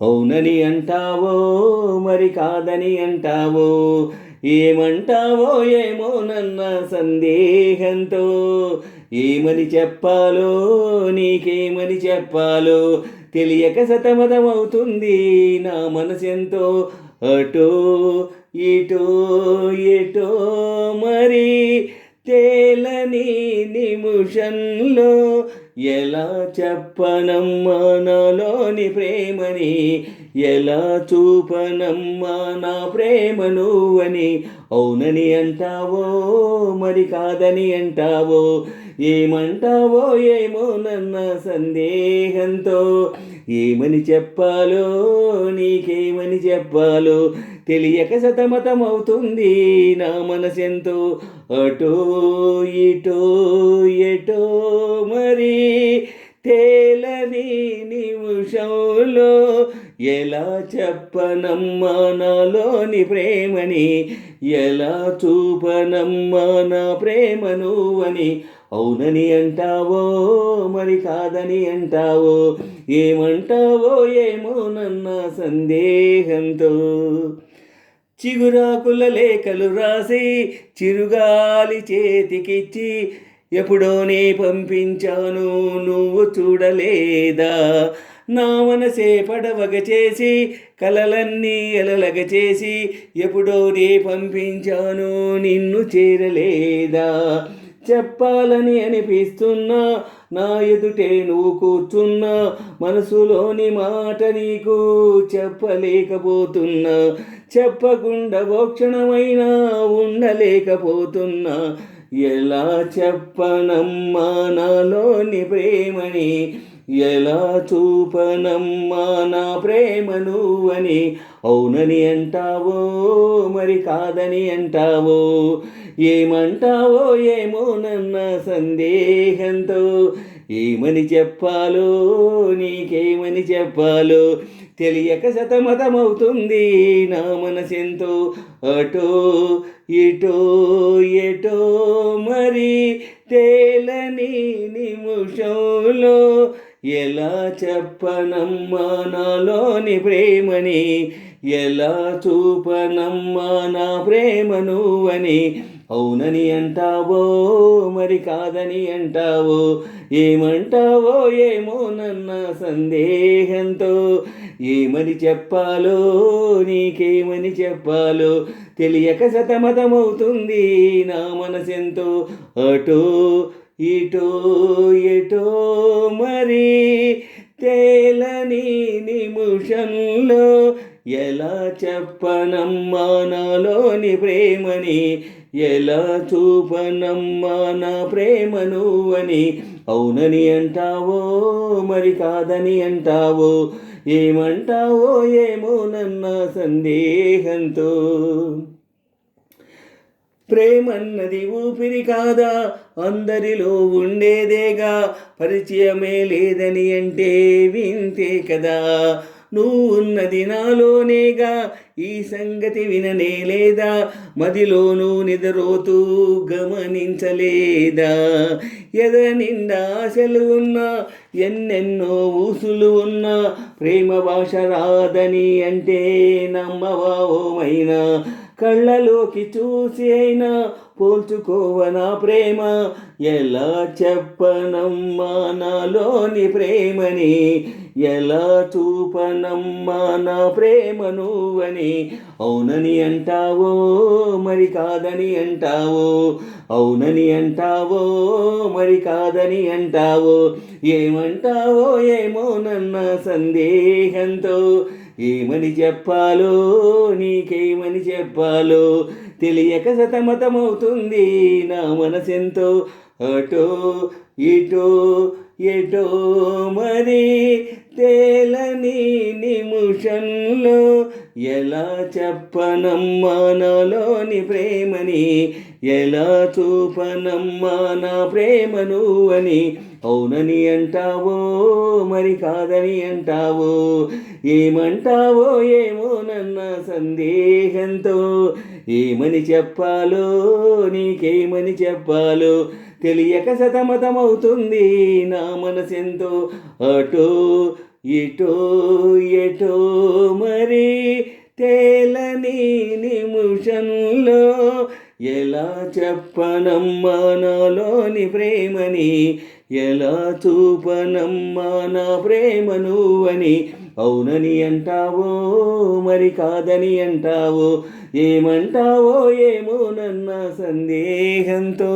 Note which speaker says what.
Speaker 1: అవునని అంటావో మరి కాదని అంటావో, ఏమంటావో ఏమో నన్న సందేహంతో. ఏమని చెప్పాలో నీకేమని చెప్పాలో తెలియక సతమతమవుతుంది నా మనసెంతో. అటో ఇటో ఎటో మరి తేలని నిమిషంలో ఎలా చెప్పనమ్మా నాలోని ప్రేమని, ఎలా చూపనమ్మా నా ప్రేమ నువ్వని. అవునని అంటావో మరి కాదని అంటావో, ఏమంటావో ఏమో నన్న సందేహంతో. ఏమని చెప్పాలో నీకేమని చెప్పాలో తెలియక సతమతమవుతుంది నా మనసెంతో. అటో ఇటో ఎటో మరి తేలని నిమిషంలో ఎలా చెప్పనమ్మా నాలోని ప్రేమని, ఎలా చూపనమ్మా నా ప్రేమ నువ్వని. అవునని అంటావో మరి కాదని అంటావో, ఏమంటావో ఏమో నన్న సందేహంతో. చిగురాకుల లేఖలు రాసి చిరుగాలి చేతికిచ్చి ఎప్పుడోనే పంపించాను నువ్వు చూడలేదా. నా మనసే పడవగ చేసి కలలన్నీ అలలగ చేసి ఎప్పుడోనే పంపించాను నిన్ను చేరలేదా. చెప్పాలని అనిపిస్తున్నా నా ఎదుటే నువ్వు కూర్చున్నా, మనసులోని మాట నీకు చెప్పలేకపోతున్నా. చెప్పకుండా ఓ క్షణమైనా ఉండలేకపోతున్నా. ఎలా చెప్పనమ్మా నాలోని ప్రేమని, ఎలా చూపనమ్మా నా ప్రేమ నువ్వని. అవునని అంటావో మరి కాదని అంటావో, ఏమంటావో ఏమో నన్న సందేహంతో. ఏమని చెప్పాలో నీకేమని చెప్పాలో తెలియక సతమతమవుతుంది నా మనసెంతో. అటో ఇటో ఎటో మరి తేలని నిమిషంలో ఎలా చెప్పనమ్మా నాలోని ప్రేమని, ఎలా చూపనమ్మా నా ప్రేమ నువ్వని. అవునని అంటావో మరి కాదని అంటావో, ఏమంటావో ఏమో నన్న సందేహంతో. ఏమని చెప్పాలో నీకేమని చెప్పాలో తెలియక సతమతమవుతుంది నా మనసెంతో. అటో ఇటో ఎటో మరి తేలని నిమిషంలో ఎలా చెప్పనమ్మా నాలోని ప్రేమని, ఎలా చూపనమ్మా నా ప్రేమ నువ్వని. అవునని అంటావో మరి కాదని అంటావో, ఏమంటావో ఏమో నన్న సందేహంతో. ప్రేమన్నది ఊపిరి కాదా, అందరిలో ఉండేదేగా, పరిచయమే లేదని అంటే వింతే కదా. నువ్వు ఉన్నది నాలోనేగా, ఈ సంగతి విననే లేదా, మదిలోనూ నిద్రోతూ గమనించలేదా. ఎద నిండా ఆశలు ఉన్నా, ఎన్నెన్నో ఊసులు ఉన్నా, ప్రేమ భాష రాదని అంటే నమ్మవా ఓమైనా. కళ్ళలోకి చూసి అయినా పోల్చుకోవనా ప్రేమ, ఎలా చెప్పనమ్మా నాలోని ప్రేమని, ఎలా చూపనమ్మా నా ప్రేమ నువ్వని. అవునని అంటావో మరి కాదని అంటావో, అవునని అంటావో మరి కాదని అంటావో, ఏమంటావో ఏమో నన్న సందేహంతో. ఏమని చెప్పాలో నీకేమని చెప్పాలో తెలియక సతమతమవుతుంది నా మనసెంతో. అటో ఇటో ఎటో మరి తేలని నిమిషంలో ఎలా చెప్పనమ్మా నాలోని ప్రేమని, ఎలా చూపనమ్మా నా ప్రేమ నువ్వని. అవునని అంటావో మరి కాదని అంటావో, ఏమంటావో ఏమో నన్న సందేహంతో. ఏమని చెప్పాలో నీకేమని చెప్పాలో తెలియక సతమతమవుతుంది నా మనసెంతో. అటో ఎటో ఎటో మరి తేలని నిమిషంలో ఎలా చెప్పనమ్మా నాలోని ప్రేమని, ఎలా చూపనమ్మా నా ప్రేమ నువ్వని. అవునని అంటావో మరి కాదని అంటావో, ఏమంటావో ఏమో నన్న సందేహంతో.